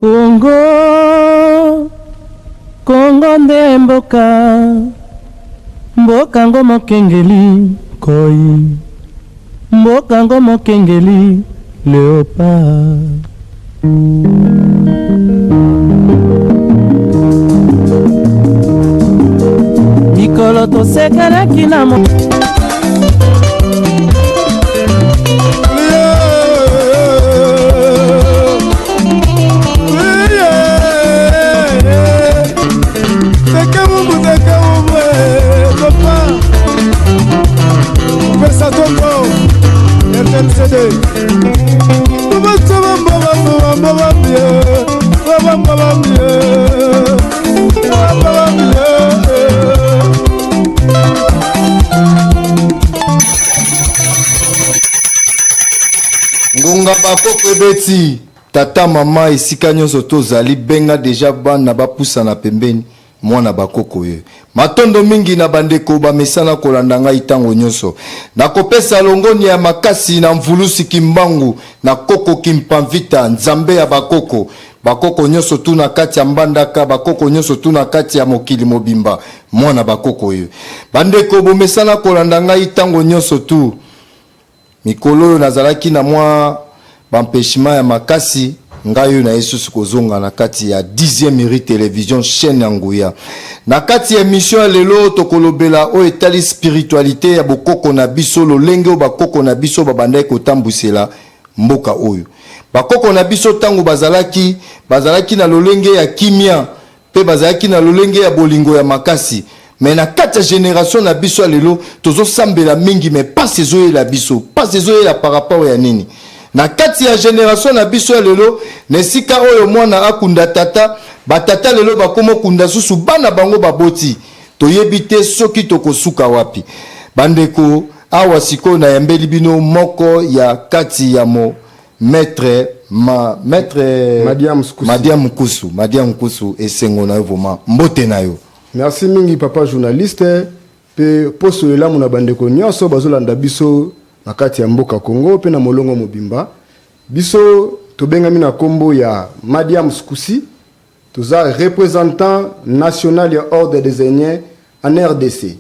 Kongo, Kongo nde mboka, mboka ngo mokengeli koi, mboka ngo mokengeli léopard. Mikolo tosekelaki na mo Ngonga bakoko beti tata mama esika nyonso tozali benga deja bana bapusa na pembeni mwana bakoko ye matondo mingi na bandeko bamesana kolanda ngai tango nyonso nakopesa longoni ya makasi na mvulusi kimbangu na koko kimpamvita nzambe ya bakoko bakoko nyonso tu na kati ya mbandaka bakoko nyonso tu na kati ya mokili mobimba mwana bakoko ye bandeko bomesana kolanda ngai tango nyonso tu mikolo nazalaki na mwa bampeshima ya makasi ngayo na Yesu kozonga na kati ya 10e mérite télévision chaîne Nguya na kati ya émission lelo tokolobela o etali spiritualité ya bokoko na biso lolenge bakoko na biso babandai kotambusela mboka oyo bakoko na biso tango bazalaki na lolenge ya kimia pe bazalaki na lolenge ya bolingo ya makasi mais na kati ya génération na biso lelo tozo sambela mingi mais pas sezoye la biso pas sezoye la par rapport ya nini na kati ya génération na biso lelo nesika oyo mwana akunda tata batata lelo bakomo kunda susu bana bango baboti toyebite soki tokosuka wapi bandeko awa siko na yambeli bino moko ya kati ya mo maître Madiam Kusu esengo na yo vraiment mbote na yo. Merci mingi papa journaliste pe poso ela muna bandeko nyonso bazolanda biso na kati ya mboka Kongo pe na molongo mobimba biso tobengami na kombo ya Madiam Kusu toza représentant national ya ordre des Aînés en RDC.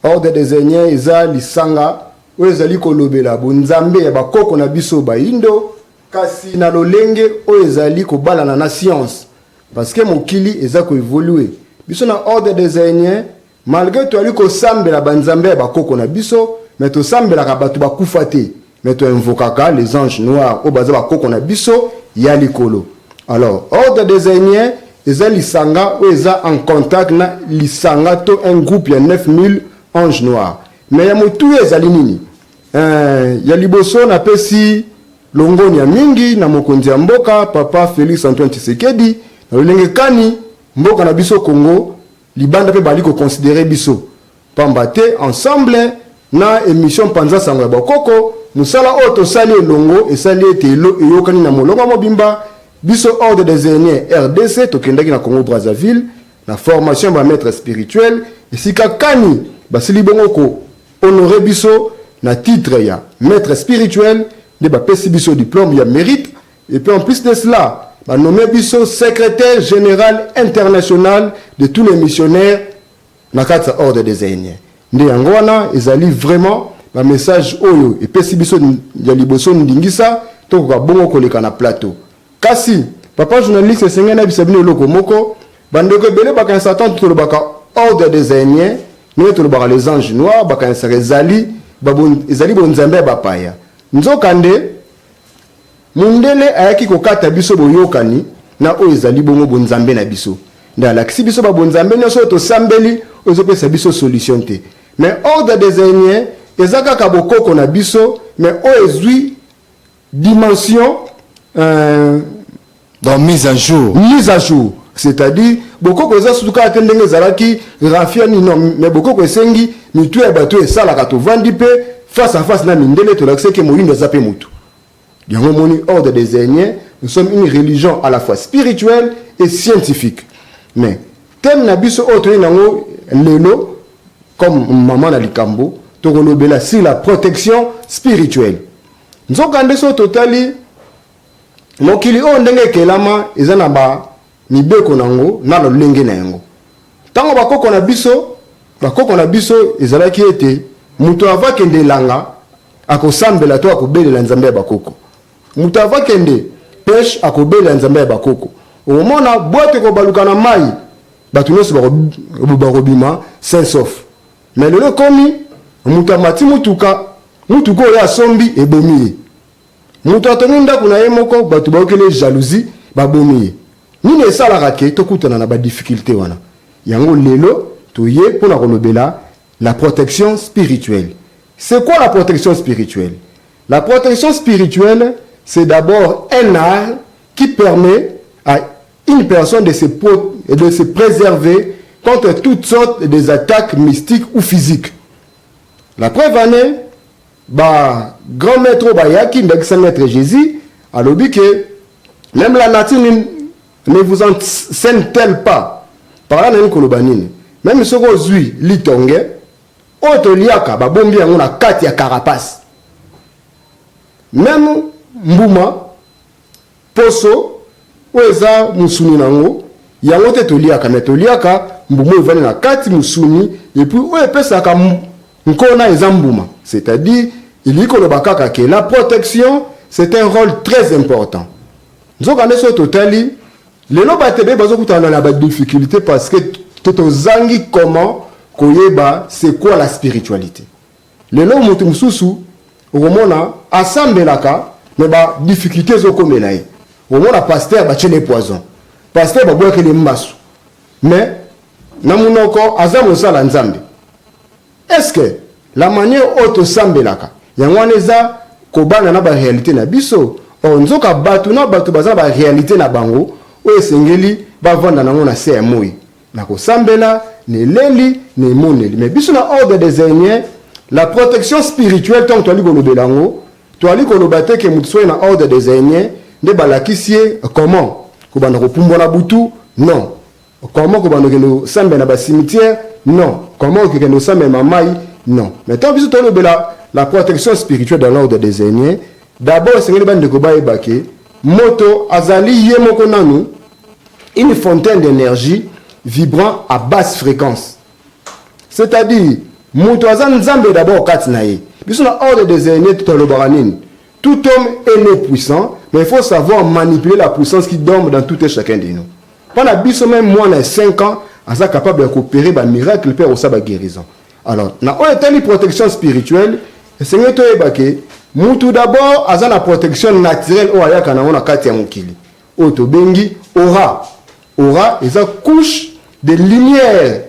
Ordre des Aînés eza lisanga oyo ezali kolobela bonzambe ya bakoko na biso baindo kasi na lolenge oyo ezali kobalana na science parce que mokili eza ko évoluer biso na ordre des Aînés malgré to ali ko sambela banzambe ya bakoko na biso mais to sambela ka batu bakufa te mais to invokaka les anges noirs o baza bakoko na biso ya likolo. Alors ordre des Aînés eza lisanga o eza en contact na lisanga to un groupe ya 9000 anges noirs mais ya motu ezali nini ya liboso na pesi longoni ya mingi na mokonzi ya mboka papa Félix Antoine Tshisekedi na lolenge kani mboka na biso Congo libanda pe bali ko considérer biso pamba te ensemble na émission panza sango ya bakoko musala oto sali elongo esali ete eyokani na molongo mobimba biso ordre des Aînés RDC tokendaki na Congo Brazzaville na formation ba maître spirituel esika kani basili bongo ko honorer biso na titre ya maître spirituel de ba pesi biso diplôme ya mérite et puis en plus de cela ba nommé biso secrétaire général international de tous les missionnaires na kati ordre des Aînés nde yango wana ezali vraiment ba message oyo et pesi biso ya liboso ndingisa to ko bongo koleka na plateau kasi papa journaliste sengena bisabino loko moko bandeko bele baka satan to baka ordre des Aînés nous to baka les anges noirs baka ezali babon ezali bonzambe bapaya nzokande mundele ayaki kokata biso boyokani na oyo ezali bongo bonzambe na biso nda lakisi biso ba bonzambe nyonso to sambeli ozopesa biso solution te mais ordre des Aînés ezaka ka bokoko na biso mais oyo ezui dimension dans mise à jour c'est-à-dire bokoko eza suka atendenge zalaki rafia ni non mais bokoko esengi mitu ya bato esalaka to vandi pe face à face na mindele to lakise ke moyindo zape mutu yango moni ordre des Aînés nous sommes une religion à la fois spirituelle et scientifique mais thème na biso autre nango lelo comme maman na likambo to kolobela sur la protection spirituelle nzokande so totali mokili o ndenge kelama eza na ba mibeko nango na lolenge na yango tango bakoko na biso ezalaki ete muto avakende langa akosambela to akobelela nzambe ya bakoko muto avakende pêche akobelela nzambe ya bakoko omona bote ko baluka na mai batu nyonso barobima saint sauf mais lelo komi muto amati mutuka oyo asombi ebomi ye muto atongi ndako na ye moko batu baokele jalousie babomi ye nini esalaka ke tokutana na badifficulté wana yango lelo toye mpona kolobela la protection spirituelle. C'est quoi la protection spirituelle? La protection spirituelle, c'est d'abord un art qui permet à une personne de se préserver contre toutes sortes des attaques mystiques ou physiques. La preuve en est, grand maître Bayaki, maître Jésus, a dit que même la nature ne vous enseigne-t-elle pas. Par là, même si vous avez l'itongé, otoliaka babombi yango na kati ya carapace. Même mbuma poso oeza musuni nango yango te toliaka mais toliaka mbuma evani na kati musuni et puis o epesaka nkona eza mbuma, c'est-à-dire il y kolobaka ke la protection c'est un rôle très important. Nzokande so totali lelo batebe bazokutana na ba difficulté parce que totozangi comment koyeba c'est quoi la spiritualité. Lelo mutu mususu omona asambelaka mais ba difficulté zokomela ye. Omona pasteur ba tchele poison. Pasteur ba boyeke le mbasu. Mais na munoko azamo sala nzambe. Est-ce que la manière auto sambelaka yangwaneza kobana na ba réalité na biso onzoka batu na batu baza ba réalité na bango o esengeli ba vanda nango na se ya moi. Na kosambela ne leli ne moneli mais biso na ordre des aînés la protection spirituelle tant toali kolobelango toali kolobate ke mutu soye na ordre des aînés nde balakisie comment kobanda kopumbwa na butu non comment kobanda kendo sambe na ba cimetière non comment kendo sambe mamai non mais tant biso tolobela la protection spirituelle dans l'ordre des aînés d'abord sengeli bande ko baye bake moto azali ye moko nanu une fontaine d'énergie vibrant à basse fréquence. C'est-à-dire, Moutouazan Nzambe d'abord Katnaye. Biso na ordre des aînés tout le baranine. Tout homme est né puissant, mais il faut savoir manipuler la puissance qui dorme dans tout et chacun de nous. Pendant biso même moins de 5 ans, on est capable de coopérer par miracle père au sabbat guérison. Alors, na telle protection spirituelle, Seigneur Toyebake, Moutou d'abord a la protection naturelle au ayaka na ona kati ya mukili. Oto bengi aura et ça couche de lumière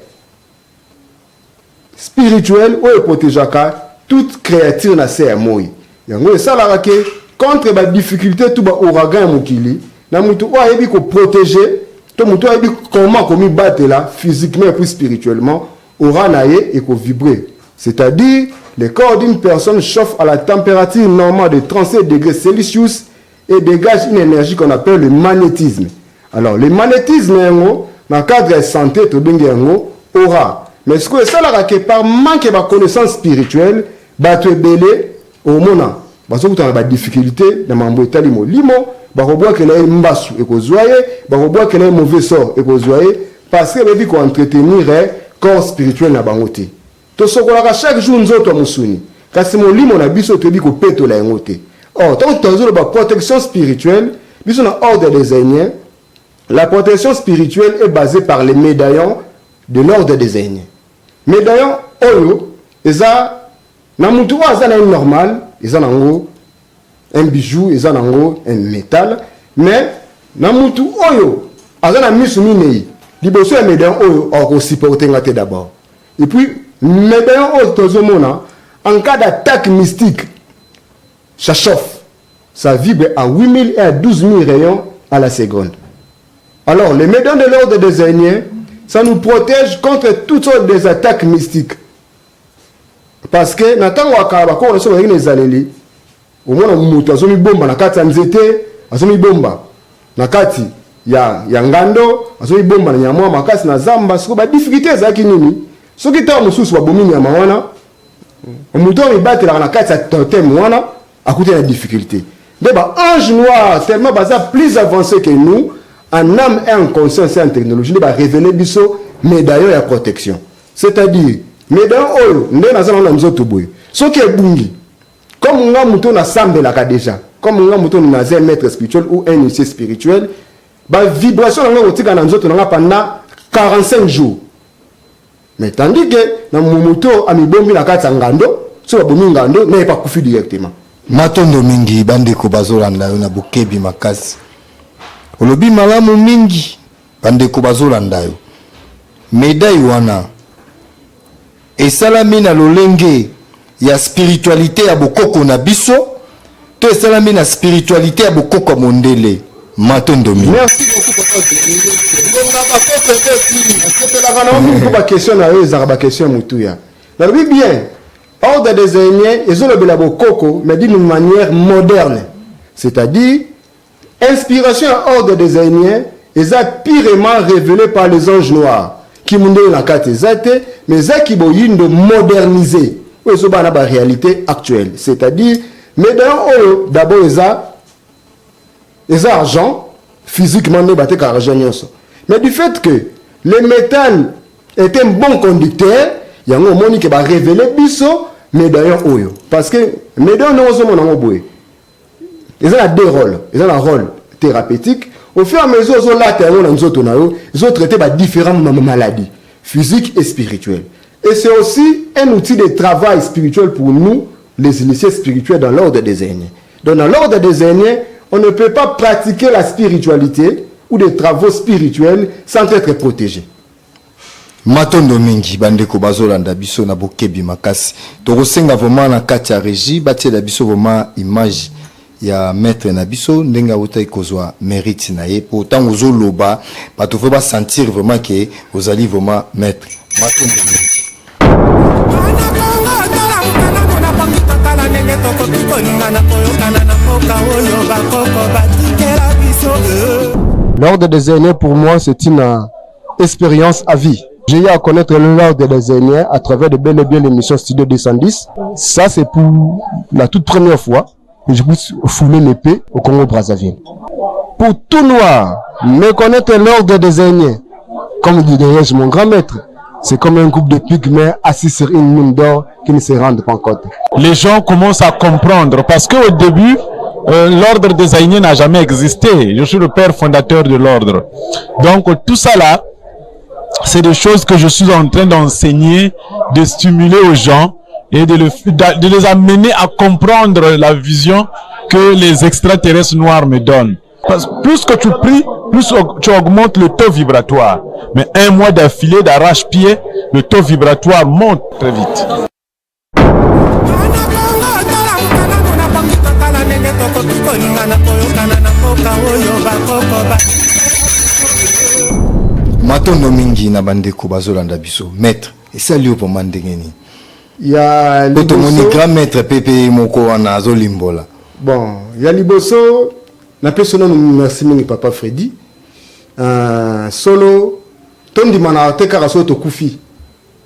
spirituelle où protégeaka toute créature na se moi. Yango ça la ke contre ba difficulté tout ba ouragan mukili na mutu o ayebi ko protéger to mutu ayebi comment komi battre là physiquement et puis spirituellement aura naé et ko vibrer. C'est-à-dire le corps d'une personne chauffe à la température normale de 37 degrés Celsius et dégage une énergie qu'on appelle le magnétisme. Alors le magnétisme yango dans le cadre de santé, tout bien aura. Mais ce que ça là que par manque de connaissance spirituelle, tu es belé au moment. Parce que tu as des difficultés dans mon boitali mo limo, baroboa que là mbasu et ko zoyer, baroboa que là mauvais sort et ko zoyer parce que veut dire qu'on entretenir corps spirituel na bangote. To sokola chaque jour nzoto musuni. Kasi mo limo na biso to bi ko peto la ngote. Or tant que tu as protection spirituelle, biso na ordre des aînés. La protection spirituelle est basée par les médaillons de l'ordre des aînés. Médaillons, oyo, eza, na mutu aza na normal, eza nango un bijou, eza nango un métal, mais na mutu oyo, aza na misu minei, liboso ya médaillon oyo, oko supporter ngate d'abord. Et puis, médaillon oyo tozomona, en cas d'attaque mystique, ça chauffe, ça vibre à 8000 et à 12 000 rayons à la seconde. Alors, les médaillons de l'ordre des aînés, ça nous protège contre toutes sortes des attaques mystiques. Parce que, Nathan Wakaba, quand on est les allélis, au moins on a mis bomba, nakati nzete, on mis bomba. Nakati, ya ngando, on mis bomba, na nyamwa, makasi na zamba, c'est quoi, difficulté za kinini. Ce qui t'a mususu wa bomini ya mawana, on mouton mi batte la nakati ya totem wana, à côté de la difficulté. de ange noir tellement baza plus avancé que nous en âme et en conscience et en technologie de révéler biso médaillon ya protection, c'est-à-dire médaillon oyo nde nazana na nzoto boye soki ebungi comme nga muto na sambelaka déjà, comme nga muto na un maître spirituel ou un initié spirituel, ba vibration na nga otika na nzoto na nga pendant 45 jours. Mais tandis que na muto amibombi na kati ngando so babomi ngando na pas kufi directement. Matondo mingi bandeko bazolanda yo na bokebi makasi olobi malamu mingi bandeko bazolanda yo médaille wana esalami na lolenge ya spiritualité ya bokoko na biso to esalami na spiritualité ya bokoko ya mondele. Matondo mingi. Merci beaucoup papa. Question na yo ezaka question mutuya na lobi bien ordre des aînés ils ont le bokoko mais d'une manière moderne, c'est-à-dire inspiration à ordre des aînés ils ont purement révélé par les anges noirs qui monde la carte zate mais ça qui boyindo moderniser ou so bana ba réalité actuelle, c'est-à-dire mais d'abord ils ont argent physiquement ne batté argent mais du fait que le métal est un bon conducteur il y a un moment qui va révéler biso mais d'ailleurs oyo parce que mais dans nos hommes on a boy ils ont deux rôles, ils ont un rôle thérapeutique au fur et à mesure ils ont là ils ont traité par différentes maladies physiques et spirituelles et c'est aussi un outil de travail spirituel pour nous les initiés spirituels dans l'ordre des aînés. Donc dans l'ordre des aînés on ne peut pas pratiquer la spiritualité ou des travaux spirituels sans être protégé. Matondo mingi bandeko bazolanda biso na bokebi makasi tokosenga vraiment na kati ya régie batie da biso vraiment image ya maître na biso ndenga uta ikozwa mérite na ye pour tant ozoloba bato faut pas sentir vraiment que vous allez vraiment maître. Matondo mingi L'ordre des aînés pour moi c'est une expérience à vie. J'ai eu à connaître l'ordre des aînés à travers de bel et bien l'émission Studio 210. Ça c'est pour la toute première fois que je puisse fouler l'épée au Congo-Brazzaville. Pour tout noir, me connaître l'ordre des aînés, comme dit d'ailleurs mon grand maître, c'est comme un groupe de pygmées assis sur une mine d'or qui ne se rendent pas compte. Les gens commencent à comprendre parce qu'au début, l'ordre des Aïniens n'a jamais existé. Je suis le père fondateur de l'ordre. Donc tout ça là, c'est des choses que je suis en train d'enseigner, de stimuler aux gens et de les amener à comprendre la vision que les extraterrestres noirs me donnent. Parce que plus que tu pries, plus tu augmentes le taux vibratoire. Mais un mois d'affilée d'arrache-pied, le taux vibratoire monte très vite. Matondo mingi na bandeko bazolanda biso maître esali opo mandengeni ya liboso moni grand maître pepe moko wana azolimbola bon ya liboso na personne merci mingi papa Freddy solo tondi mana te karaso to kufi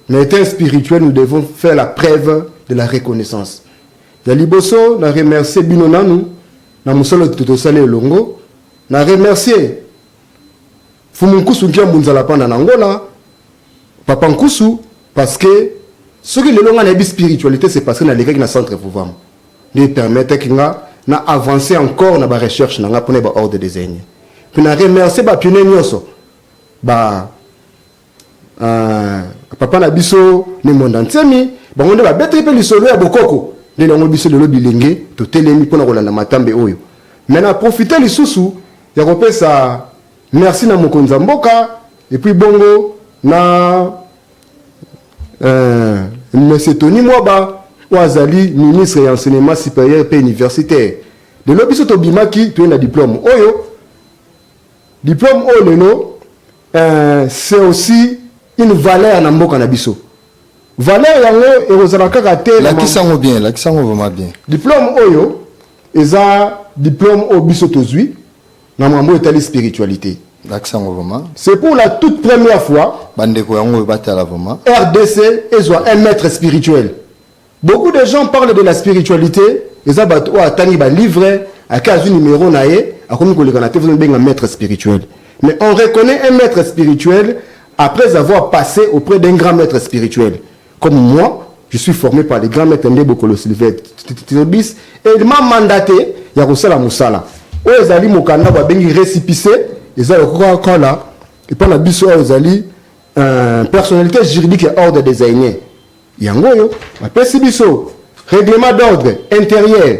mais étant spirituel nous devons faire la preuve de la reconnaissance ya liboso na remercier bino nanu na musolo toto sale longo na remercier Fumunkusu qui a munzala panda n'Angola, Papa Nkusu, parce que ce que le long en spiritualité, c'est parce que dans les gars qui na centre Fouvam, de permettre qu'il na avancer encore dans la recherche dans la pour ordre des aînés. Puis na remercier ba pionnier nyoso, ba papa na biso ne mondantsemi, ba on ba betre pe lisolo ya bokoko, de la biso de lobilenge, to telemi pour na kolanda matambe oyo. Mais na profiter lisusu ya kopesa merci na mokonza mboka et puis bongo na monsieur Tony Mwaba oazali ministre de enseignement supérieur et universitaire de l'obiso to bimaki to na diplôme lelo c'est aussi une valeur na mboka na biso valeur yango e ozala kaka te la kisango vraiment bien diplôme oyo eza diplôme obiso tozui na mambo etali spiritualité. C'est pour la toute première fois RDC est un maître spirituel. Beaucoup de gens parlent de la spiritualité, ils ont atteint des livres, aka azwi numéro na ye akomi koleka na te vous benga maître spirituel. Mais on reconnaît un maître spirituel après avoir passé auprès d'un grand maître spirituel. Comme moi, je suis formé par les grands maîtres Ndebo Kolo Sylvestre Titobis et il m'a mandaté ya kosala musala. O ezali mokanda ba bengi récépissé ezali ko là et par la biso ezali personnalité juridique et ordre désigné. Yango yo ba pesi biso règlement d'ordre intérieur.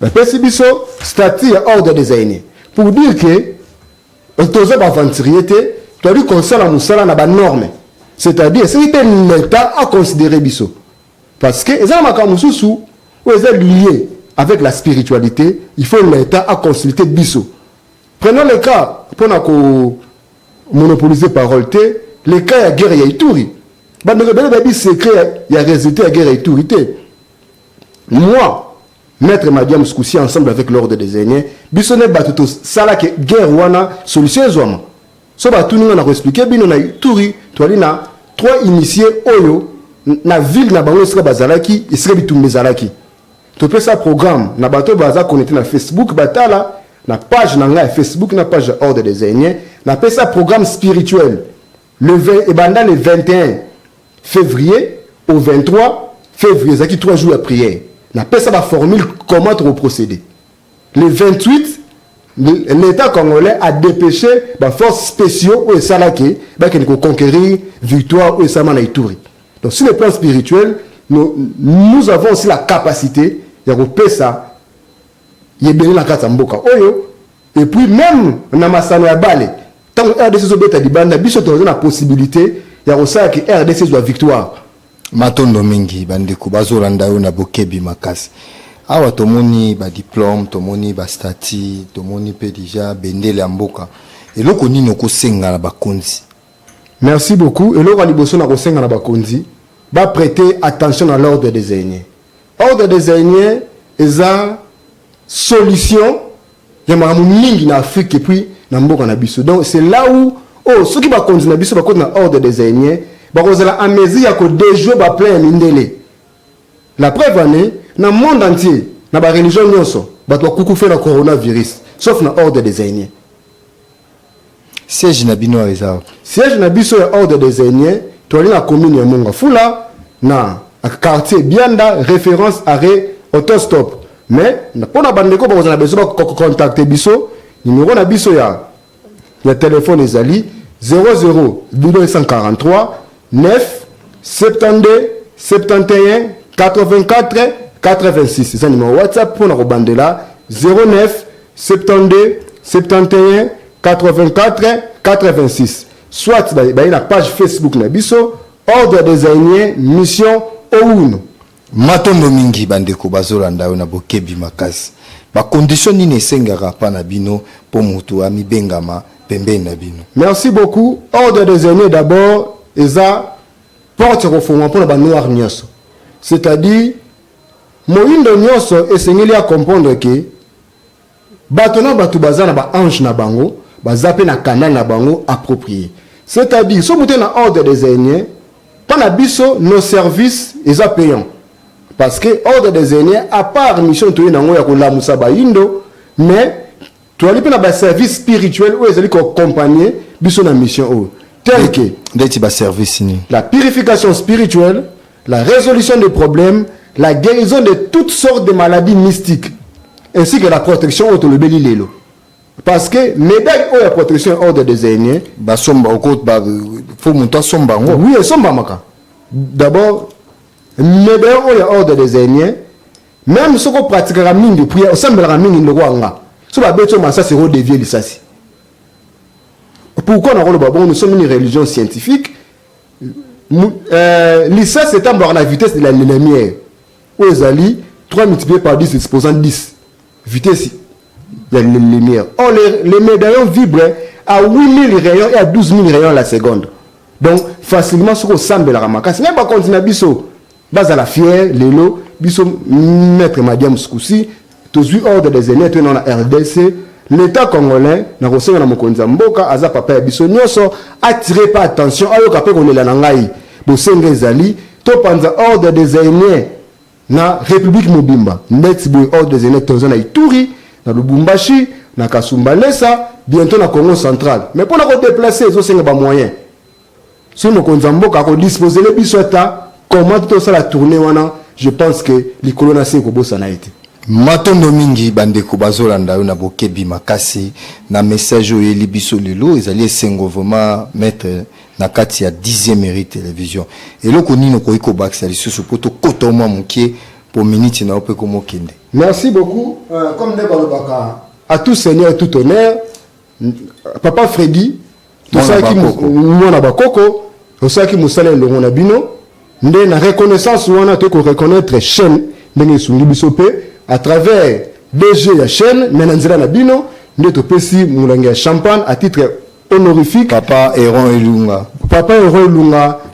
Ba pesi biso statut et ordre désigné. Pour dire que tous les aventuriers tu as dit qu'on s'en a musala na ba norme. C'est-à-dire c'est l'État à considérer biso. Parce que les amakamususu ou les liés avec la spiritualité, il faut l'État à consulter biso. Prenons le cas pour nous monopoliser parole le cas de guerre ya Ituri. Bah nous avons secret il y a résultat de guerre ya Ituri. Moi, maître Madiam Skousi ensemble avec l'ordre des aînés, biso ne batuto sala que guerre wana solution zoma. So ba tout nous on a expliqué bino na Ituri, toi na 3 initiés oyo na ville na bango sika bazalaki isika bitumbe zalaki. To pe sa programme na bato baza connecté na Facebook batala na page na nga Facebook na page ordre des aînés na pe sa programme spirituel le 20 et pendant le 21 février au 23 février zaki 3 jours de prière na pe sa ba formule comment on procéder. Le 28 l'État congolais a dépêché des forces spéciaux où ça là qui va conquérir victoire où ça m'a Ituri. Donc sur le plan spirituel, nous avons aussi la capacité de repérer ça. Yébéni la carte mboka oyo et puis même na masano ya balé tant RDC zo beta di banda biso to na possibilité ya kosa que RDC soit victoire. Matondo mingi bandeko bazolanda yo na bokebi makasi. Awa tomoni ba diplôme, tomoni ba statut, tomoni pe déjà bendele ya mboka. Eloko nini okosenga na bakonzi? Merci beaucoup. Eloko liboso na kosenga na bakonzi, ba prêter attention à l'ordre des aînés. Ordre des aînés eza solution ya maramu mingi na Afrique et puis na mboka na biso. Donc c'est là où ceux qui bakonzi na biso bakota na ordre des aînés, bakozala a mesure ya ko déjouer ba plein mindele. La preuve année dans le monde entier, dans la religion, il y a le coronavirus, sauf dans l'ordre des aînés. Siège Nabino Réserve. Siège Nabino est ordre des aînés, tu as la commune de Monga Fula, dans le quartier Bianda, référence arrêt autostop. Mais, pour la bande de on a besoin de contacter Bisso, numéro Nabiso, il y a téléphone Ezali 00 243 9 72 71 84 86. C'est un numéro WhatsApp pour nous bande là 09 72 71 84 86. Soit la page Facebook na biso ordre des aînés mission Ouno. Matondo mingi bandeko bazolanda yo na bokebi makasi. Ba condition nini esengaka pa na bino po mutu ami bengama pembeni na bino. Merci beaucoup. Ordre des aînés d'abord eza porte refondement pour ba noir nyonso. C'est-à-dire moindo nyonso esengeli à comprendre que batona batu bazana ba ange na bango bazape na canal na bango approprié. C'est-à-dire so muté na ordre des aînés pas na biso nos services eza payants. Parce que ordre des aînés à part mission to yango ya ko lamusa ba indo mais to ali pe na ba service spirituel où ezali ko accompagner biso na mission o tel que d'être ba service ni la purification spirituelle, la résolution des problèmes, la guérison de toutes sortes de maladies mystiques, ainsi que la protection au Tolobeli Lelo. Parce que médaille ou la protection ordre des aînés, bah somba au côté bah faut monter somba ngo. Oui, somba maka. D'abord médaille ou la ordre des aînés, même ce qu'on pratique la mine de prière, semble la mine de Rwanga. Ce va être ça c'est redévier l'issasi. Pourquoi nous sommes une religion scientifique? L'ISA c'est à la vitesse de la lumière. Où les alliés 3 multiplié par 10 exposant 10. Vitesse de la lumière. Or les médaillons vibrent à 8000 rayons et à 12 000 rayons à la seconde. Donc facilement ce qu'on semble la ramasse. Même pas continuer à biso. Base à la fière, l'élo, biso maître Madiam Skousi, tous les ordres des aînés dans la RDC. L'État congolais, na kosenga na mokonzi mboka aza papa ya biso nyonso attiré pas attention ayo kapé kolela na ngai bosenga ezali to panza ordre des aînés na République Mobimba net boy ordre des électeurs na Ituri na Lubumbashi na Kasumbalesa bientôt na Congo central mais pour la déplacer ils ont cinq moyens si nous konzamboka ko disposer les bisota comment tout ça la tournée wana je pense que les colonnes c'est ko bossa na été matondo mingi bandeko bazolanda yo na bokebi makasi na message oyo libiso lelo ezali esengo vraiment mettre na kati ya 10e mérite télévision eloko nino koiko bakisa lisusu poto kota mwa mukie pour minute na ope komo kende. Merci beaucoup comme ne balobaka à tout seigneur et tout honneur papa Freddy tout ça qui mona bakoko tout ça qui musala longo na bino nde na reconnaissance wana to ko reconnaître chaîne ndenge sungi bisope à travers DG la chaîne menanzela na bino nde to pesi mulangi ya champagne à titre honorifique papa Héron Elunga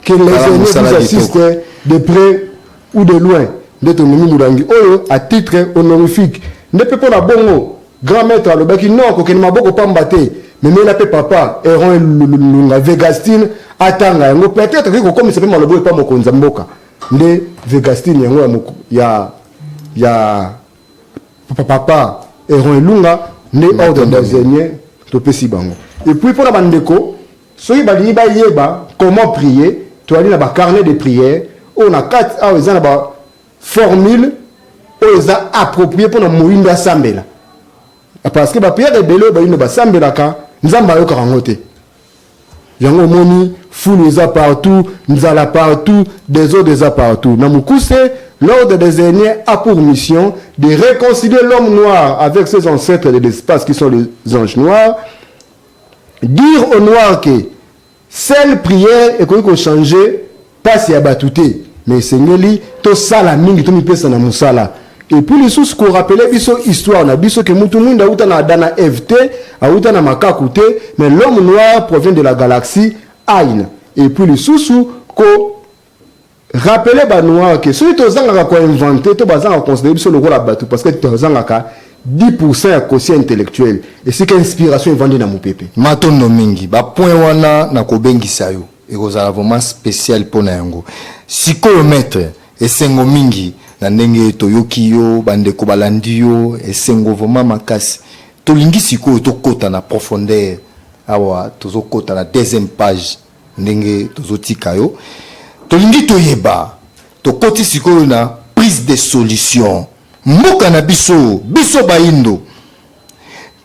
que les aînés vous assistent de près ou de loin nde to mimi mulangi oyo à titre honorifique nde pe pour la bongo grand maître le baki non ko kenima boko pamba te mais la pe papa Héron Elunga Vegastine atanga yango peut-être que comme c'est pas malobo pas mokonza mboka nde Vegastine yango ya papa Héron Elunga ne ordre d'enseigner to pesi bango et puis pour la bandeko soki balingi bayeba comment prier to ali na ba carnet de prière on a 4 a ezana ba formule oza approprié pour na moyindo asambela parce que ba prière de belo ba ino ba sambelaka nzamba yo karangote yango moni foule eza partout nzala partout des eaux des partout na mukuse l'ordre des aînés a pour mission de réconcilier l'homme noir avec ses ancêtres de l'espace qui sont les anges noirs. Dire aux noirs que celle prière est qu'on changer pas si abatouté mais seigneli to sala mingi to mi pesa na musala et puis les sous qu'on rappelait biso histoire na biso que mutu mwinda uta na dana FT a uta na makakute mais l'homme noir provient de la galaxie Aïn et puis les sous ko rappelez ba noir que celui to zanga ko inventer to bazanga considérer biso le rôle la batu parce que to zanga ka 10% ya quotient intellectuel et c'est qu'inspiration vendée na mupepe matondo mingi ba point wana na kobengisa yo ekozala vraiment spécial pona yango sikoyo maître esengo mingi na ndenge toyoki yo bandeko balandi yo esengo vraiment makasi tolingi sikoyo tokota na profondeur awa tozokota na deuxième page ndenge tozotika yo tolingi toyeba tokoti sikoyo na prise de solution mboka na biso baindo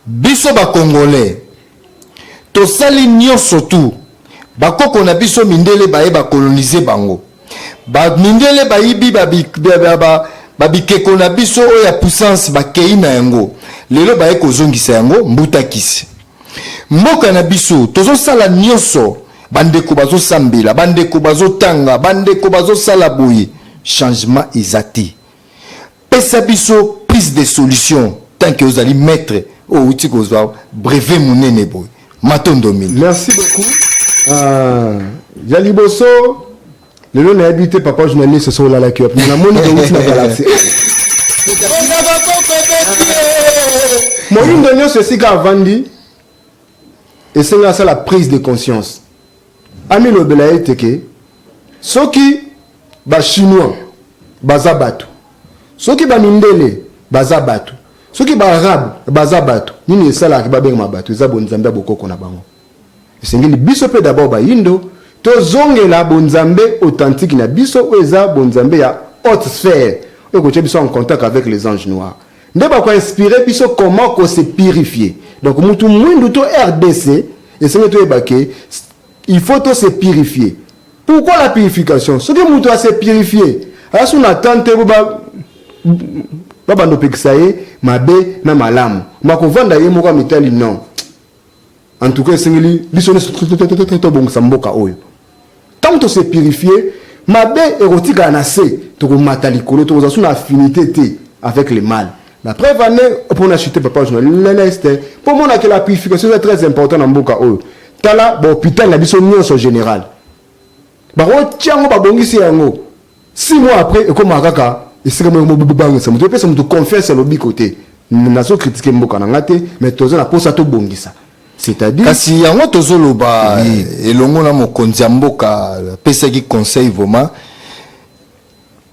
biso ba congolais tosali nyonso tu bakoko na biso mindele baye ba coloniser bango ba mindele bayibi babikeko na biso oyo ya puissance bakei na yango lelo baye kozongisa yango mbutakisi mboka na biso tozosala nyonso bandeko bazosambela bandeko bazotanga bandeko bazosala boye changement ezati pesa biso prise de solution tant que vous allez mettre au outil que vous avez brevet munene boy matondo mini. Merci beaucoup Yaliboso le nom est habité papa journaliste sur la qui a pris la monnaie de outil na galaxie moyindo nyo ceci ka vandi et c'est là la prise de conscience ami le belaye teke soki ba chinois bazabatu soki ba mindele bazabatu soki ba arabe bazabatu nini esala ki ba benga mabatu eza bonzambe bokoko na bango esengeli biso pe d'abord ba yindo to zongela bonzambe authentique na biso eza bonzambe ya haute sphère et que biso en contact avec les anges noirs nde ba ko inspirer biso comment ko se purifier donc mutu mwindu to RDC esengeli to ebake il faut to se purifier. Pourquoi la purification? Ce que mutu a se purifier alors on attend baba ndo peksaye mabe na malamu makovanda ye moko mitali non en tout cas singeli bisone to bongsa mboka oyo tant to se purifier mabe erotika na se to ko matalikolo to za affinité té avec le mal la preuve année pour na chuter papa journaliste pour moi que la purification est très important na mboka oyo tala ba hôpital na biso nyonso général ba ro tiango ba bongisi yango 6 mois après et comme akaka et c'est comme ça me peut me confiance le bicoté n'a pas critiqué mboka na ngate mais tozo na posa to bongisa c'est-à-dire kasi yango tozoloba elongo na mokonzi mboka pesa ki conseil vraiment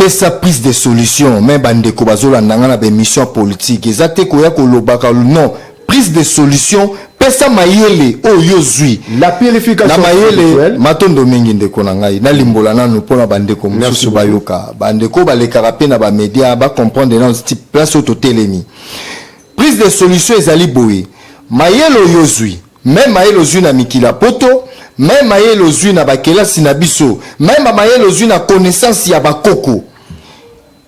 pesa prise de solution mais bandeko bazolanda nga na bémission politique ezate koya kolobaka non prise de solution pesa mayele oyo zui la purification na mayele matondo mingi ndeko na ngai na limbola nanu pona bandeko mususu bayoka bandeko balekaka pe na ba media ba comprendre dans type place autotelemi prise de solution ezali boye mayele oyo zui même mayele ozui na mikila poto même mayele ozui na bakelasi na biso même mayele ozui na connaissance ya bakoko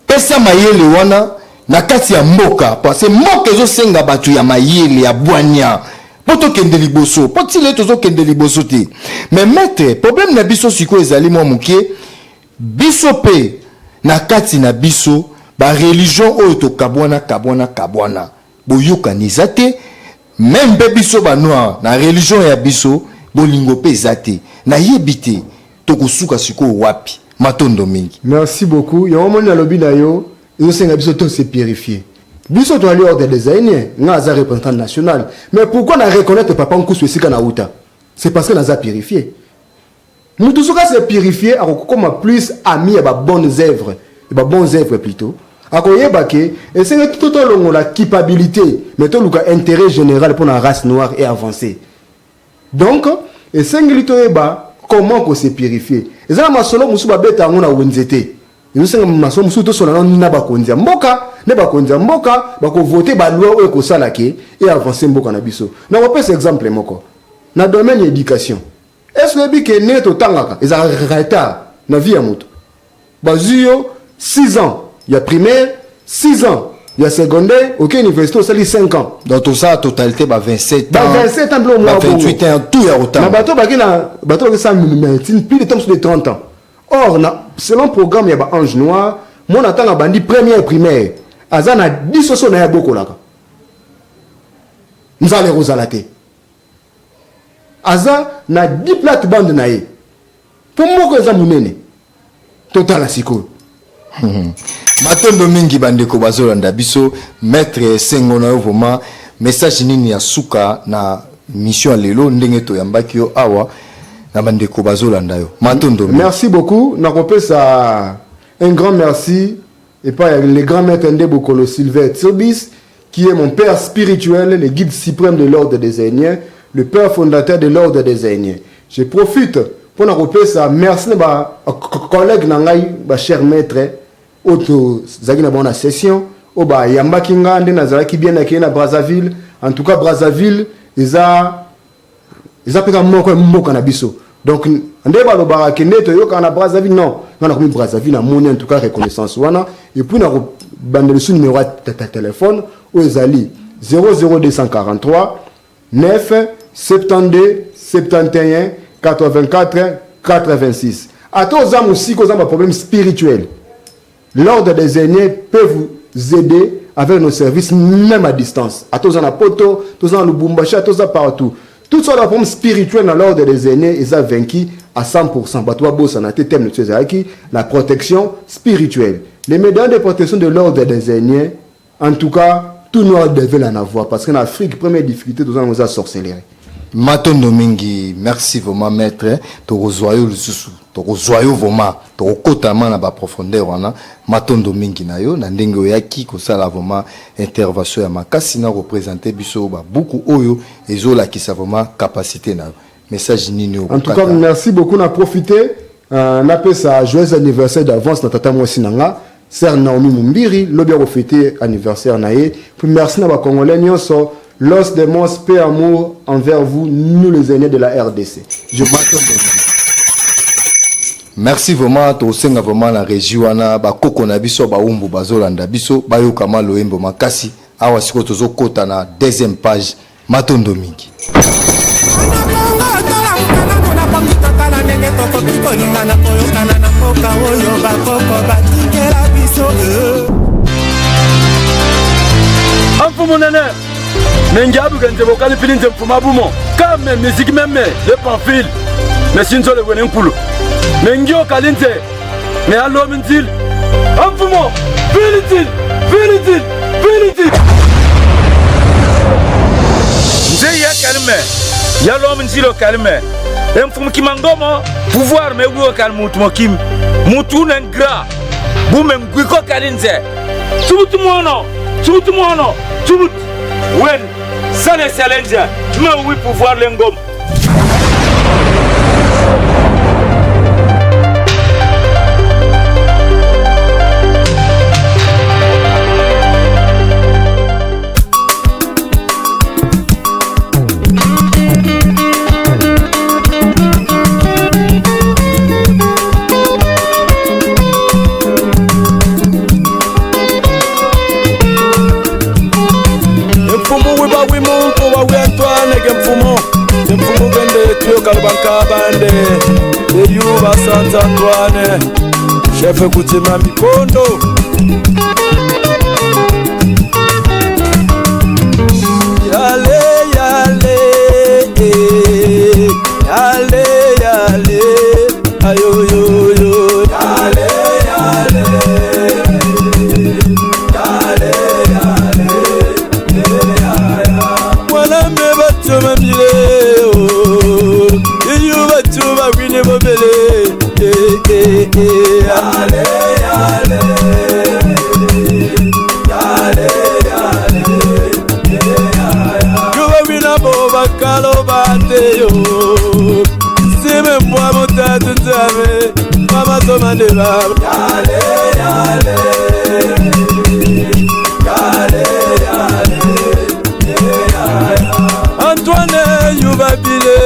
pesa mayele wana na kati ya mboka parce que mboka ezosenga bato ya mayele ya bwanya poto kende liboso poti le tozo kende liboso te mais maître problème na biso siko ezali mwa moke biso pe na kati na biso ba religion oyo to kabwana boyokani zate même be biso ba noir na religion ya biso bolingo pe zate na yebite to kosuka siko wapi matondo mingi. Merci beaucoup. Il y a un moment dans le binayo, ils ont se purifier. Biso to ali ordre des aînés, nga za représentant national. Mais pourquoi na reconnaître papa nkusu esika na uta? C'est parce que na za purifier. Nous tous se purifier a comme plus ami à bonnes œuvres, et bonnes œuvres plutôt. Akoyeba ke et c'est tout long la culpabilité, mais tout le intérêt général pour la race noire et avancer. Donc, et c'est comment qu'on se purifier. Et ça ma solo musu ba beta ngona wenzete. Nous sommes maso musu to solo na ba kondia mboka, ne ba kondia mboka, ba ko voter ba loi o ko sala ke et avancer mboka na biso. Na on peut exemple moko. Na domaine éducation. Est-ce que bi ke ne to tangaka, ezaka retard na vie ya mutu. Bazuyo 6 ans, il y a primaire, 6 ans. Il y a secondaire, ok, université, ça dit 5 ans. Dans tout ça, totalité, 27 ans. 27 ans, 28 ans, tout est autant. Mais bateau, ça plus de temps sur les 30 ans. Or, selon le programme, il y a un ange noir. Mon attend a bandi première primaire. Azan a 10 sosos na beaucoup là. Nous allons rosalate. Azan na 10 plates-bandes na ye. Pour moi, que ça mounene. Total à siko. Matondo mingi bandeko bazolanda biso maître sengo na vraiment message nini ya suka na mission lelo ndenge to yambaki yo awa na bandeko bazolanda yo matondo. Merci beaucoup na kopesa un grand merci et pas le grand maître Ndebokolo Sylvain Tsirbis qui est mon père spirituel, le guide suprême de l'ordre des Aïniens, le père fondateur de l'ordre des Aïniens. Je profite pour na kopesa merci ba collègue nangai ba cher maître auto zaki na bonne session o ba yamba kinga nde na zaki bien na Brazzaville. En tout cas Brazzaville eza peka moko na biso. Donc ande ba lo baraka neto yo kana Brazzaville non na komi Brazzaville na moni en tout cas reconnaissance wana et puis na bande le numéro de téléphone o ezali 00243 9 72 71 84 86. À tous les aussi cause un problème spirituel. L'ordre des aînés peut vous aider avec nos services, même à distance. À tous en Poto, tous en Lubumbashi, à tous partout. Tout ça, le problème spirituel dans l'ordre des aînés, ils ont vaincu à 100%. La protection spirituelle. Les médailles de protection de l'ordre des aînés, en tout cas, tout noir devait en avoir. Parce qu'en Afrique, première difficulté, tous nous a sorcellerie. Matondo mingi, merci vraiment maître. Toko zoyo lususu, toko zoyo vraiment, toko kotama na ba profondeur wana. Matondo mingi na yo, na ndenge oyaki kosala vraiment intervention ya makasi na représenter biso ba beaucoup oyo ezola ki sa vraiment capacité na. Message nini en tout cas, merci beaucoup na profiter. Na pe sa joyeux anniversaire d'avance na tata moi sinanga. Sœur Naomi Mumbiri, l'obia fêter anniversaire na ye. Puis merci na ba congolais nyonso. L'os de mon paix amour envers vous, nous les aînés de la RDC. Je m'attends. Merci vraiment, to senga vraiment la région wana ba koko na biso ba umbu bazolanda biso ba yoka maloembo makasi awa siko tozo kota na deuxième page matondo mingi. Mengabu ganze vokali pilinze mfumabumo kame musique même le pamphile mais sinzo le wenen kulu mengio kalinze mais allo minzil amfumo pilitil nze ya kalme ya lo minzilo kalme emfum kimangomo pouvoir me wo kalmu tumokim mutu nan gra bume ngwiko kalinze subutu mono subut wen sane challenge mais oui pouvoir lengom Kalbanka bande Eyuba Sant Antoine Chef Kutima Mikondo Yale yale Yale yale Ayo yo yo Yale yale Yale yale Wala me bato mabile Tuba wini bobele ale ale ale ale Tuba wina boba kalo bande yo Sime mwa mutatu tame Mama tomande baba ale ale ale ale Antoine yuba bile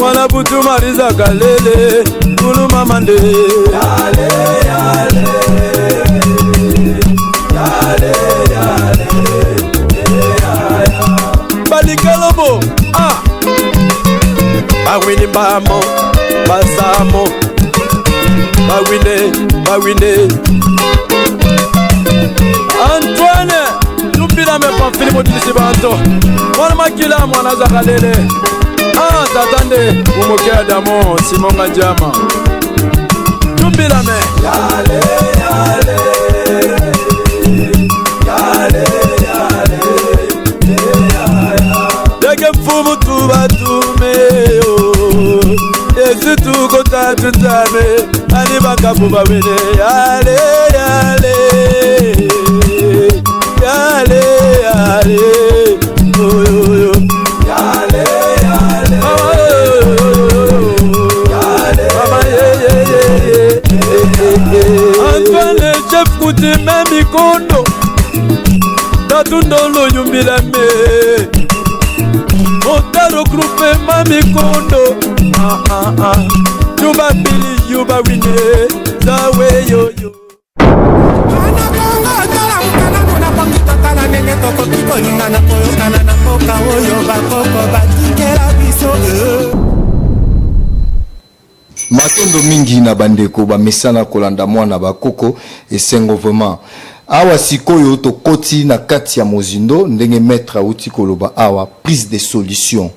Wana butu mariza kalele Kulu mamande Yale yale Yale yale Balikalobo Ah Bawini bamo Basamo Bawine Antoine Lupila me pamfili modilisi banto Wana makila mwana za kalele Ah, tatande, umokea damo, simonga jama Tumbila me Yale, yale Yale, yale Dege mfumu tuba tume Yesu tuko tatutame Anibaka buba wene Yale, yale Yale, yale Yo, yo, yo Yale Antoine chef kuti memi kondo Tatundolo yumbila me Otaro grupe mami kondo Yuba bili yuba wine Zawe yo yo Matondo mingi na bandeko bamesana kolanda mwana bakoko esengo vraiment awa sikoyo to koti na kati ya mozindo ndenge maître auti koloba awa prise de solution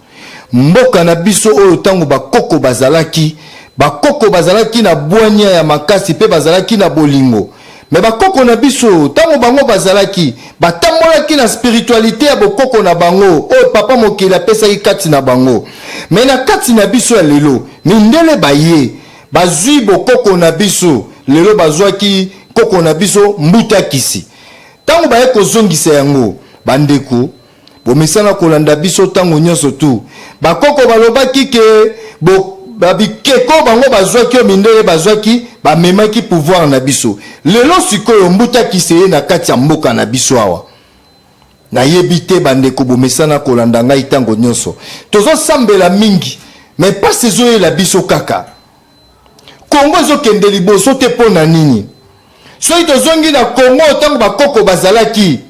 mboka na biso oyo tango bakoko bazalaki na bwanya ya makasi pe bazalaki na bolingo mais bakoko na biso tango bango bazalaki batambolaki na spiritualité ya bokoko na bango oyo papa mokili apesaki kati na bango mais na kati na biso ya lelo mindele baye bazwi bokoko na biso lelo bazwaki koko na biso mbuta kisi tango baye kozongisa yango bandeko bomesana kolanda biso tango nyonso tu bakoko balobaki ke babikeko bango bazwaki o mindele bazwaki bamemaki pouvoir na biso lelo sikoyo mbuta kisi ye na kati ya mboka na biso awa nayebi te bandeko bomesana kolanda ngai tango nyonso tozosambela mingi mais pas ezoyela biso kaka Kongo ezokende liboso te mpo na nini soki tozongi na Kongo ntango bakoko bazalaki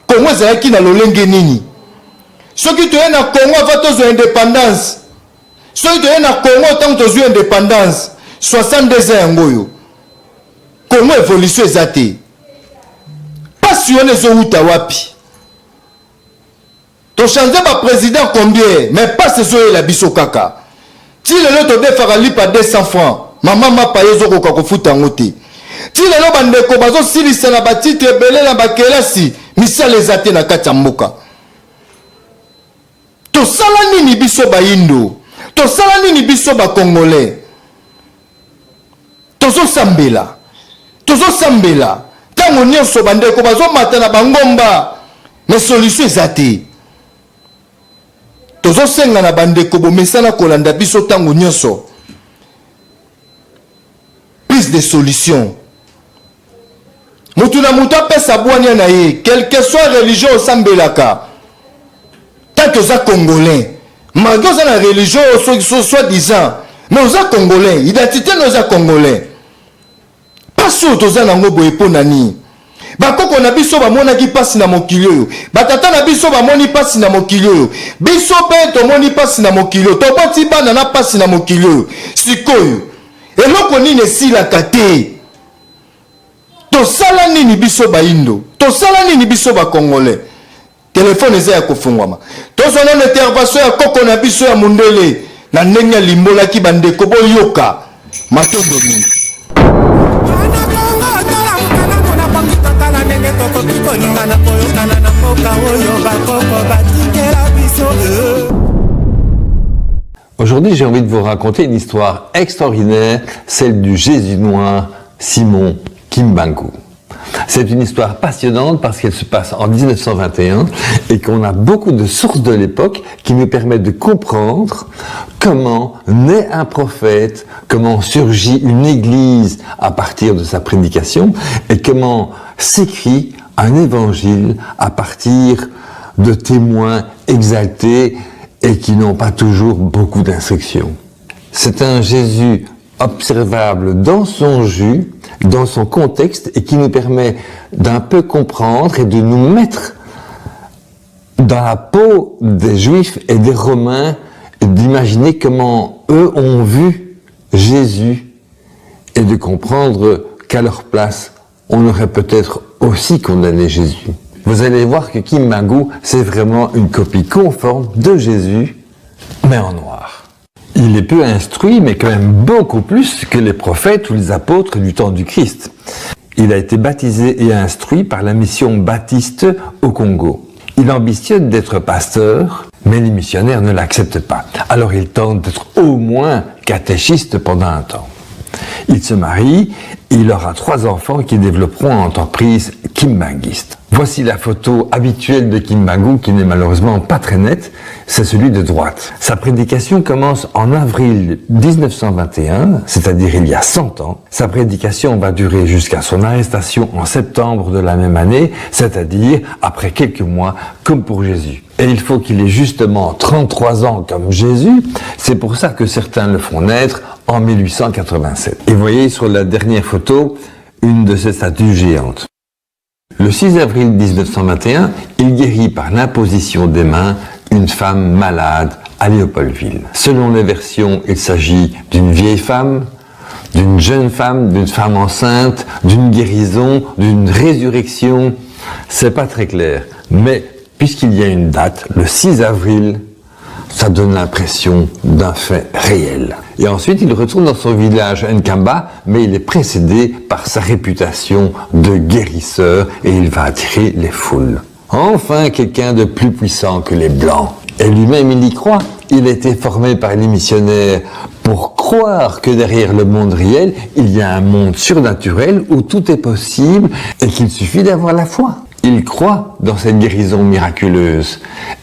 Kongo ezalaki na lolenge nini soki toye na Kongo ava tozwa indépendance soki toye na Kongo ntango tozwi indépendance 62 ans yango oyo Kongo évolution eza te pasi wana ezowuta wapi tochange baprésident combien mais pasi ezoyela biso kaka ti lelo todefaka lipa 200 francs mama mapa ezokoka kofuta yango te ti lelo bandeko bazosilisa na batitre ebele na bakelasi misala eza te na kati ya mboka tosala nini biso bayindo tosala nini biso bakongolais tozosambela tozosambela ntango nyonso bandeko bazomata na bangomba mais solution eza te. Tozosenga na bandeko bomesana kolanda biso ntango nyonso prise de solution. Mutu na mutu apesa bwania na ye quel que soit religion osambelaka tant toza congolais malgré oza na religion soi-disant mais oza congolais identité na oza congolais pasi oyo toza nango boye mpo nani. Bakoko na biso bamonaki pasi na mokili oyo batata na biso bamoni pasi na mokili oyo biso mpe tomoni pasi na mokili oyo toboti bana na pasi na mokili oyo sikoyo eloko nini esilaka te. Tosala nini biso baindo tosala nini biso bakongolais. Telefone eza ya kofungwama tozwana na intervention ya koko na biso ya mundele na ndenge limbolaki bandeko boyoka matondo mingi. Aujourd'hui, j'ai envie de vous raconter une histoire extraordinaire, celle du Jésunois Simon Kimbangu. C'est une histoire passionnante parce qu'elle se passe en 1921 et qu'on a beaucoup de sources de l'époque qui nous permettent de comprendre comment naît un prophète, comment surgit une église à partir de sa prédication et comment s'écrit un évangile à partir de témoins exaltés et qui n'ont pas toujours beaucoup d'instructions. C'est un Jésus observable dans son jus, dans son contexte et qui nous permet d'un peu comprendre et de nous mettre dans la peau des Juifs et des Romains, d'imaginer comment eux ont vu Jésus et de comprendre qu'à leur place, on aurait peut-être aussi condamné Jésus. Vous allez voir que Kimbangu, c'est vraiment une copie conforme de Jésus, mais en noir. Il est peu instruit, mais quand même beaucoup plus que les prophètes ou les apôtres du temps du Christ. Il a été baptisé et instruit par la mission baptiste au Congo. Il ambitionne d'être pasteur, mais les missionnaires ne l'acceptent pas. Alors il tente d'être au moins catéchiste pendant un temps. Il se marie, il aura 3 enfants qui développeront une entreprise kimbanguiste. Voici la photo habituelle de Kimbangu qui n'est malheureusement pas très nette, c'est celui de droite. Sa prédication commence en avril 1921, c'est-à-dire il y a 100 ans. Sa prédication va durer jusqu'à son arrestation en septembre de la même année, c'est-à-dire après quelques mois comme pour Jésus. Et il faut qu'il ait justement 33 ans comme Jésus, c'est pour ça que certains le font naître en 1887. Et vous voyez sur la dernière photo, une de ces statues géantes. Le 6 avril 1921, il guérit par l'imposition des mains une femme malade à Léopoldville. Selon les versions, il s'agit d'une vieille femme, d'une jeune femme, d'une femme enceinte, d'une guérison, d'une résurrection. C'est pas très clair, mais puisqu'il y a une date, le 6 avril, ça donne l'impression d'un fait réel. Et ensuite, il retourne dans son village Nkamba, mais il est précédé par sa réputation de guérisseur et il va attirer les foules. Enfin, quelqu'un de plus puissant que les Blancs. Et lui-même, il y croit. Il a été formé par les missionnaires pour croire que derrière le monde réel, il y a un monde surnaturel où tout est possible et qu'il suffit d'avoir la foi. Il croit dans cette guérison miraculeuse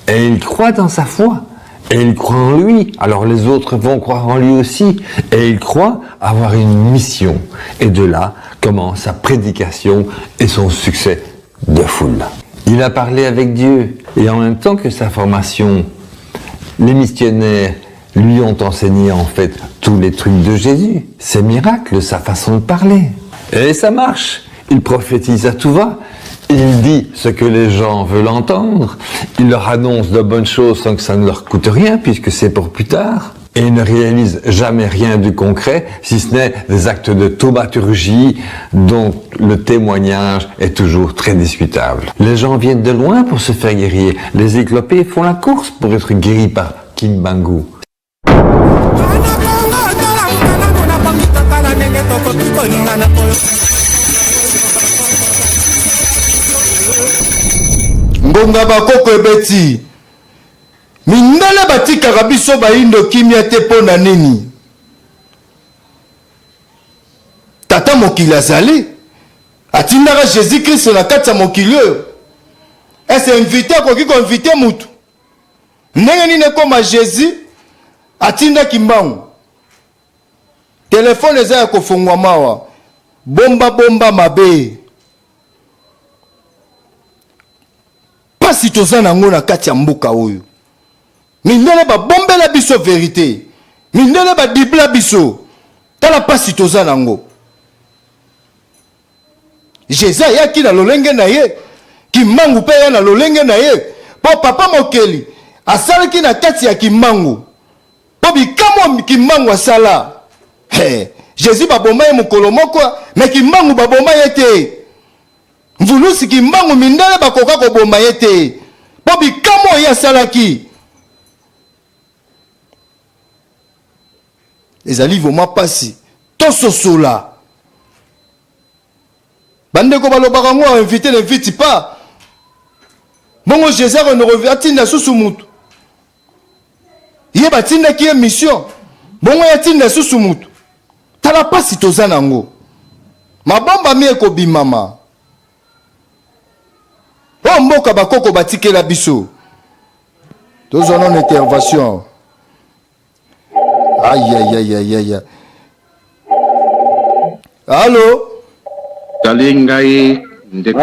et il croit dans sa foi. Et il croit en lui, alors les autres vont croire en lui aussi. Et il croit avoir une mission. Et de là commence sa prédication et son succès de foule. Il a parlé avec Dieu. Et en même temps que sa formation, les missionnaires lui ont enseigné en fait tous les trucs de Jésus. Ses miracles, sa façon de parler. Et ça marche. Il prophétise à tout va. Il dit ce que les gens veulent entendre, il leur annonce de bonnes choses sans que ça ne leur coûte rien puisque c'est pour plus tard. Et il ne réalise jamais rien de concret, si ce n'est des actes de thaumaturgie dont le témoignage est toujours très discutable. Les gens viennent de loin pour se faire guérir. Les éclopés font la course pour être guéris par Kimbangu. ngonga bakoko ebeti mindele batikaka biso baindo kimia te mpo na nini tata mokili azali atindaka Jésus-Christ na kati ya mokili oyo. Est-ce invité akoki konvite mutu? Ndenge nini ekoma Jésus atindaki mbangu. Telefone eza ya kofungwa mawa. Bomba mabe. Pasi toza nango na kati ya mboka oyo. Mindele ba bombela biso vérité. Mindele ba dibla biso. Tala pasi toza nango. Jésus ayaki na lolenge na ye. Kimbangu pe ya na lolenge na ye. Po papa mokeli asalaki na kati ya kimbangu. Po bikamo kimbangu asala. Jésus baboma ye mokolo moko, mais kimbangu baboma ye te. Mvulusi kimbangu mindele bakoka koboma ye te. Po bikamo ya salaki. Ezali vraiment pasi. Tososola. Bandeko balobaka ngo invité n'invite pas. Bongo Jésus ne revient na susu mutu. Ye batinda ki mission. Bongo yatinda susu mutu. Tala pasi toza nango. Mabomba mi ekobimama. O mboka bakoko batikela biso. Toza non intervention. Aïe. Allô? Talengai ndeko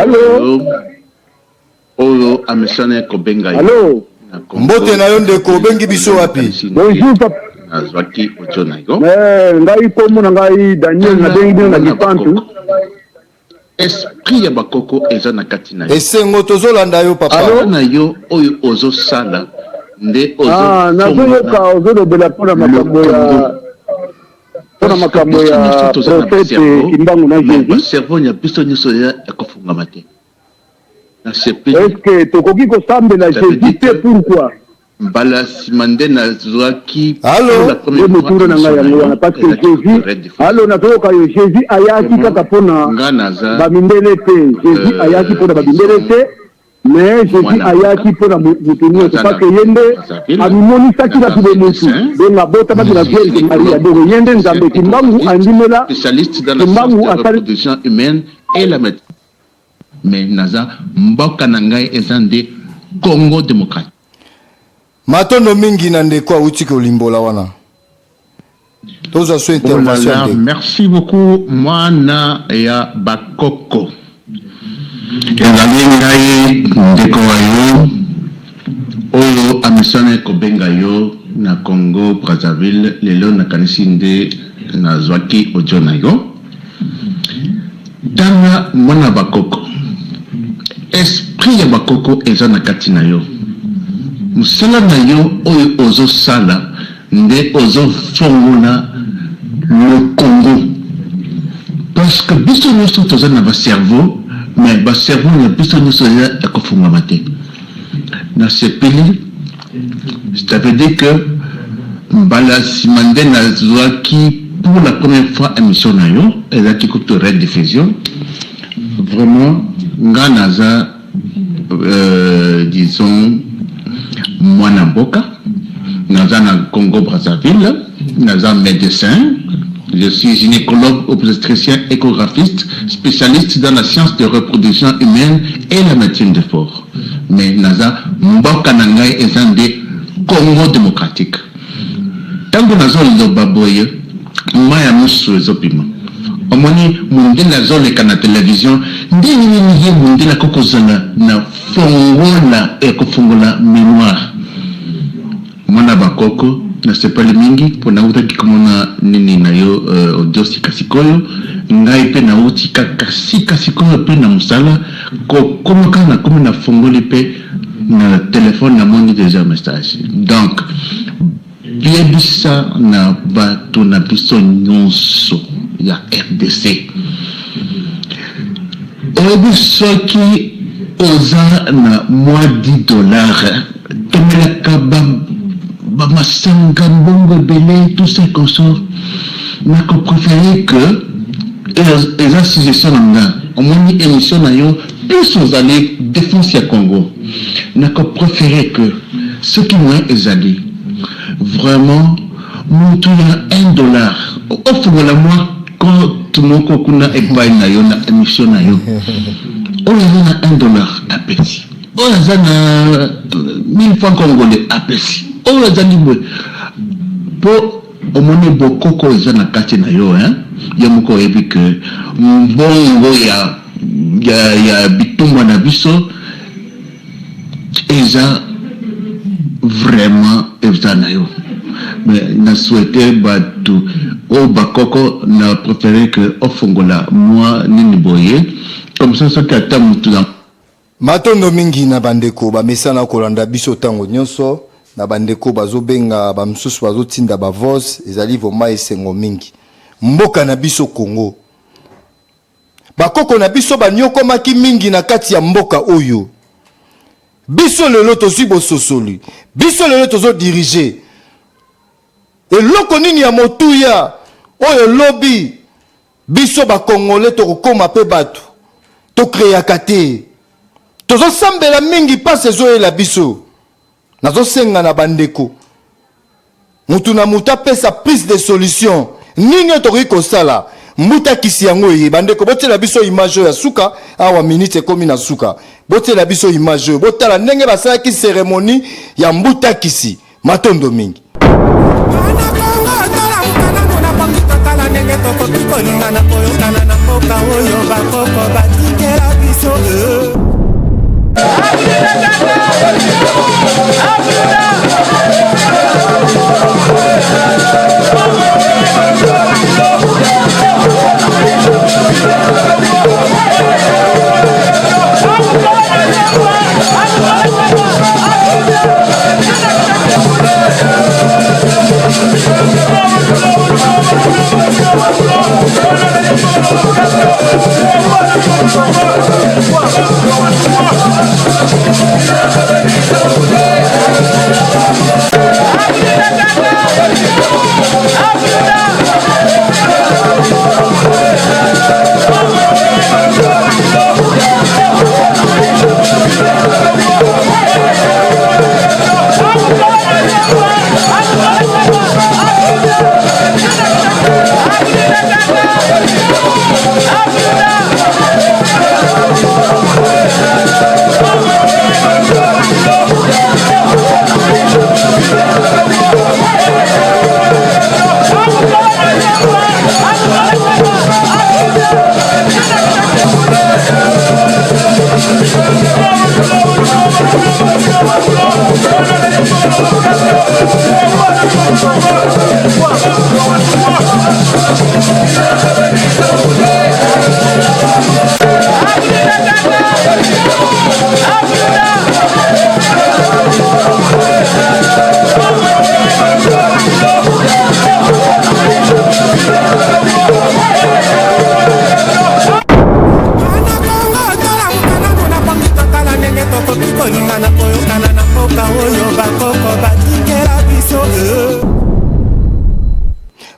oyo amesana kobenga yo. Mbote na yo ndeko bengi biso wapi? Bonjour papa. Azwaki ojona yo. Ngai komo na ngai Daniel na bengi na Gipantu. Esprit ya bakoko eza na kati na yo. Esengo tozolanda yo papa. Alo na yo oyo ozo sala nde ozo. Nazoyoka ozolobela pona makambo ya profete Kimbangu na Jésus. Cerveau nya biso nyso ya kofunga te. Na sepe. Est-ce que tokoki ko sambela Jésus te pourquoi? Mbala simande na zwaki. Allô? Le motour na ngai yango wana parce que Jésus. Allô nazoyoka yo Jésus ayaki kaka pona ba mindele te. Jésus ayaki pona ba mindele te. Mais Jésus ayaki pona mutunyo parce que yende amimonisaki na tube mutu. Donc abota ba la Vierge Maria donc yende nzambe Kimbangu andimela spécialiste dans la science de la reproduction humaine et la médecine. Mais naza mboka na ngai ezande Congo démocratique. Matondo mingi na ndeko auti kolimbola wana. Toza so intervention. Merci beaucoup mwana ya bakoko. Ezali ngai ndeko wayo oyo amisana kobenga yo na Congo Brazzaville lelo na kanisi nde na zwaki ojona yo. Tanga mwana bakoko. Esprit ya bakoko eza na kati na yo. Musala na yo oyo ozo sala nde ozo fongola le Congo. Parce que biso nyonso toza na ba cerveau, mais ba cerveau na biso nyonso ya kofunga mate. Na sepeli, ça veut dire que mbala simande na zwaki pour la première fois émission na yo, ezaki ko rediffusion. Vraiment nganaza disons Mwana Mboka, naza na Congo Brazzaville, naza médecin, je suis gynécologue obstétricien échographiste, spécialiste dans la science de reproduction humaine et la médecine de fort. Mais naza Mboka nangai ezande Congo démocratique. Tango nazo loba boye, maya musu ezopima. Omoni mundela zoleka na télévision, ndini ye mundela kokozala na fongola e kofongola mémoire. Mwana bakoko na sepale mingi pona utaki komona nini na yo audio sikasikoyo ngai pe na uti kakasikoyo pe na musala ko komoka na komi na fongoli pe na téléphone na moni déjà message. Donc biebisa na bato na biso nyonso ya RDC. Oyebi soki oza na moins $10 tomelaka masanga mbongo ebele tout ça consort nako préféré que eza suggestion na nga omoni émission na yo plus ozali défense ya Congo nako préféré que soki moyen ezali vraiment mutu ya $1 ofongola moi quand moko kuna epai na yo na émission na yo oyo na $1 apesi oyo na 1000 francs congolais apesi oyo za libwe po omoni bokoko eza na kati na yo ya moko yebi que mbongo ya bitumba na biso eza vraiment eza na yo. Mais na souhaité batu au bakoko na préféré que ofongola moi nini boye comme ça qui attend tout dans matondo mingi na bandeko ba mesana kolanda biso tango nyonso na bandeko bazobenga ba msusu bazotinda ba voice ezali voma esengo mingi mboka na biso Congo bakoko na biso banyoko maki mingi na kati ya mboka oyo biso lelo tozwi bososoli biso lelo tozo diriger eloko nini ya motuya oyo lobby biso ba congolais to kokoma pe batu to créer kate tozo sambela mingi passe zo la biso nazo senga na bandeko mutu na muta pesa prise de solution nini to riko sala muta kisi yango ye bandeko botela biso image ya suka awa minute komi na suka botela biso image botala ndenge basala ki cérémonie ya mbuta kisi matondo mingi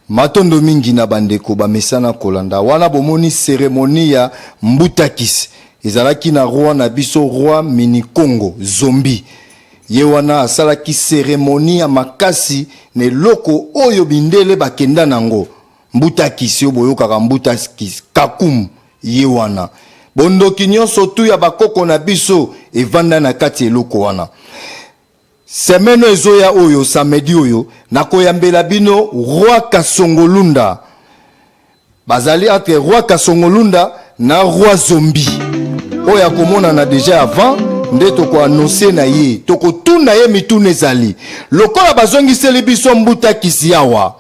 matondo mingi na bandeko ba mesana kolanda wana bomoni cérémonie ya mbutakis ezalaki na roi na biso roi mini Congo Zombi ye wana asalaki cérémonie ya makasi ne loko oyo bindele bakenda nango mbutakis yo boyoka mbutakis kakum ye wana bondoki nyonso tu ya bakoko na biso evanda na kati eloko wana semaine ezoya oyo samedi oyo nakoyambela bino roi Kasongolunda bazali entre roi Kasongolunda na roi Zombi oyo akomona na déjà avant nde toko annoncer na ye toko tuna ye mituna ezali lokola bazongiseli biso mbuta kisiawa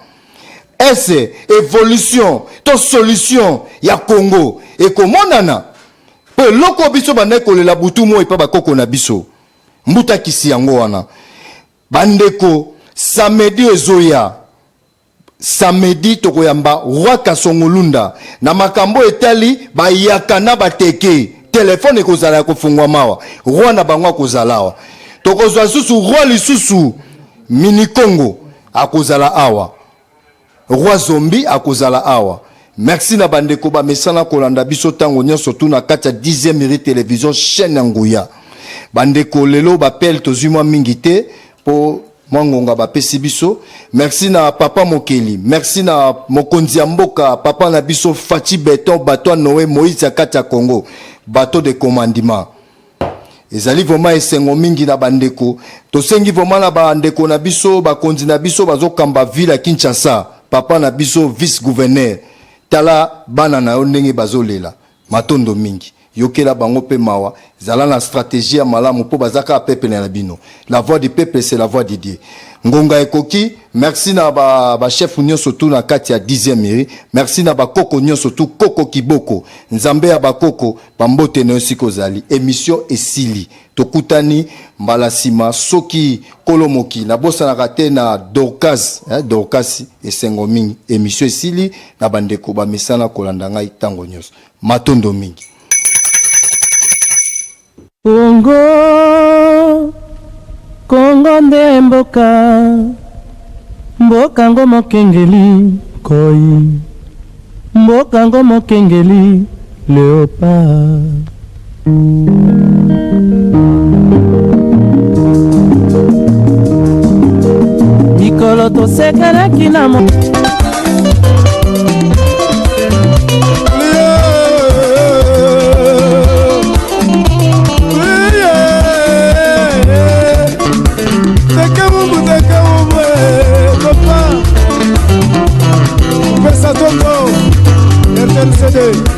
ese évolution to solution ya Congo ekomonana pe loko biso banekolela butu mo epa bakoko na biso mbuta kisi yango wana bandeko samedi ezoya samedi tokoyamba roi Kasongolunda na makambo etali bayaka na bateke telefone ekozala kofungwa mawa roi na bango akozalawa tokozwa susu roi lisusu mini Congo akozala awa roi Zombi akozala awa. Merci na bandeko ba mesana kolanda biso tango nyonso tu na kati ya 10e mérite télévision chaîne Nguya bandeko lelo bapel tozuma mingite po mwangonga bapesi biso. Merci na papa Mokeli, merci na mokonzi ya mboka papa na biso Fachi Beton bato Noé Moïse Kata Congo bateau de commandement. Ezali vraiment esengo mingi na bandeko. Tosengi vraiment na bandeko na biso bakonzi na biso bazokamba ville ya Kinshasa. Papa na biso vice gouverneur. Tala bana na yo ndenge bazolela. Matondo mingi. Yokela bango pe mawa. Zala na stratégie ya malamu po bazaka peuple na bino. La voix du peuple c'est la voix de Dieu. Ngonga ekoki, merci na ba chef union surtout na kati ya 10e mairie. Merci na ba koko union surtout koko kiboko. Nzambe ya ba koko bambote na yosiko zali. Émission esili. Tokutani mbalasima soki kolomoki na bosa na kate na Dorcas, Dorcas esengo mingi. Émission esili na bandeko ba mesana kolanda ngai tango nyos. Matondo mingi. Kongo nde mboka mboka ngo mokengeli koi mboka ngo mokengeli léopard mikolo tosekelaki na Pesa Togo, RTLCD.